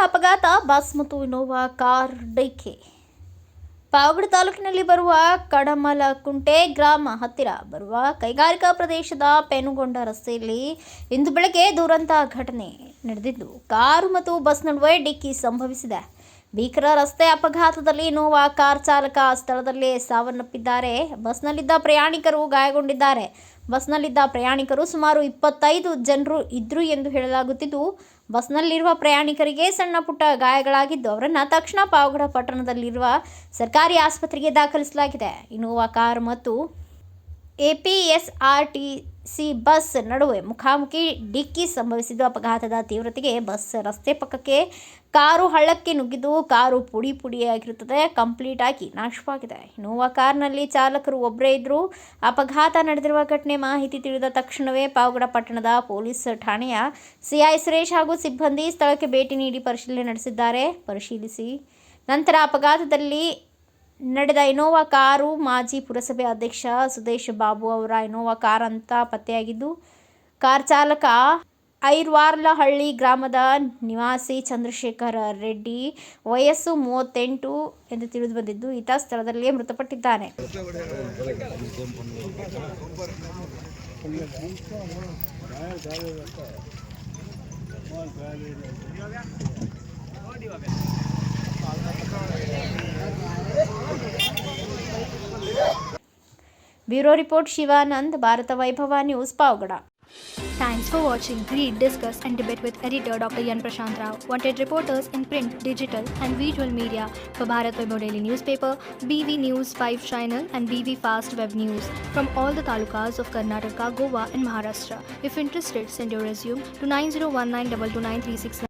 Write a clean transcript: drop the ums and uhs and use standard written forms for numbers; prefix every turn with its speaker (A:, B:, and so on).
A: ಅಪಘಾತ, ಬಸ್ ಮತ್ತು Innova car ಡಿಕ್ಕಿ. ಪಾವಗಡ ತಾಲೂಕಿನಲ್ಲಿ ಬರುವ ಕಡಮಲಕುಂಟೆ ಗ್ರಾಮ ಹತ್ತಿರ ಬರುವ ಕೈಗಾರಿಕಾ ಪ್ರದೇಶದ ಪೆನುಗೊಂಡ ರಸ್ತೆಯಲ್ಲಿ ಇಂದು ಬೆಳಗ್ಗೆ ದುರಂತ ಘಟನೆ ನಡೆದಿದ್ದು, ಕಾರು ಮತ್ತು ಬಸ್ ನಡುವೆ ಡಿಕ್ಕಿ ಸಂಭವಿಸಿದೆ. ಭೀಕರ ರಸ್ತೆ ಅಪಘಾತದಲ್ಲಿ ಇನೋವಾ ಕಾರ್ ಚಾಲಕ ಸ್ಥಳದಲ್ಲೇ ಸಾವನ್ನಪ್ಪಿದ್ದಾರೆ. ಬಸ್ನಲ್ಲಿದ್ದ ಪ್ರಯಾಣಿಕರು ಗಾಯಗೊಂಡಿದ್ದಾರೆ. ಬಸ್ನಲ್ಲಿದ್ದ ಪ್ರಯಾಣಿಕರು ಸುಮಾರು 25 ಜನರು ಇದ್ರು ಎಂದು ಹೇಳಲಾಗುತ್ತಿದ್ದು, ಬಸ್ನಲ್ಲಿರುವ ಪ್ರಯಾಣಿಕರಿಗೆ ಸಣ್ಣ ಪುಟ್ಟ ಗಾಯಗಳಾಗಿದ್ದು, ಅವರನ್ನು ತಕ್ಷಣ ಪಾವಗಡ ಪಟ್ಟಣದಲ್ಲಿರುವ ಸರ್ಕಾರಿ ಆಸ್ಪತ್ರೆಗೆ ದಾಖಲಿಸಲಾಗಿದೆ. ಇನೋವಾ ಕಾರ್ ಮತ್ತು ಎಪಿಎಸ್ಆರ್ಟಿಸಿ ಬಸ್ ನಡುವೆ ಮುಖಾಮುಖಿ ಡಿಕ್ಕಿ ಸಂಭವಿಸಿದ್ದು, ಅಪಘಾತದ ತೀವ್ರತೆಗೆ ಬಸ್ ರಸ್ತೆ ಪಕ್ಕಕ್ಕೆ, ಕಾರು ಹಳ್ಳಕ್ಕೆ ನುಗ್ಗಿದ್ದು, ಕಾರು ಪುಡಿ ಪುಡಿಯಾಗಿರುತ್ತದೆ ಕಂಪ್ಲೀಟ್ ಆಗಿ ನಾಶವಾಗಿದೆ. ಇನೋವಾ ಕಾರ್ನಲ್ಲಿ ಚಾಲಕರು ಒಬ್ಬರೇ ಇದ್ದರು. ಅಪಘಾತ ನಡೆದಿರುವ ಘಟನೆ ಮಾಹಿತಿ ತಿಳಿದ ತಕ್ಷಣವೇ ಪಾವಗಡ ಪಟ್ಟಣದ ಪೊಲೀಸ್ ಠಾಣೆಯ ಸಿಐ ಸುರೇಶ್ ಹಾಗೂ ಸಿಬ್ಬಂದಿ ಸ್ಥಳಕ್ಕೆ ಭೇಟಿ ನೀಡಿ ಪರಿಶೀಲಿಸಿ ನಂತರ ಅಪಘಾತದಲ್ಲಿ ನಡೆದ ಇನೋವಾ ಕಾರು ಮಾಜಿ ಪುರಸಭೆ ಅಧ್ಯಕ್ಷ ಸುದೇಶ್ ಬಾಬು ಅವರ ಇನೋವಾ ಕಾರ್ ಅಂತ ಪತ್ತೆಯಾಗಿದ್ದು, ಕಾರ್ ಚಾಲಕ ಐರ್ವಾರ್ಲಹಳ್ಳಿ ಗ್ರಾಮದ ನಿವಾಸಿ ಚಂದ್ರಶೇಖರ್ ರೆಡ್ಡಿ, ವಯಸ್ಸು 38 ಎಂದು ತಿಳಿದುಬಂದಿದ್ದು, ಈತ ಸ್ಥಳದಲ್ಲಿಯೇ ಮೃತಪಟ್ಟಿದ್ದಾನೆ. ಬ್ಯೂರೋ ರಿಪೋರ್ಟ್ ಶಿವಾನಂದ್, ಭಾರತ ವೈಭವ news, Pavagada.
B: Thanks for watching. Read, discuss and debate with editor Dr. Yan Prashant Rao. Wanted reporters in print, digital and visual media for Bharat Vaibhav Daily Newspaper, BV News 5 Channel and BV Fast Web News from all the talukas of Karnataka, Goa and Maharashtra. If interested, send your resume to 9019229369.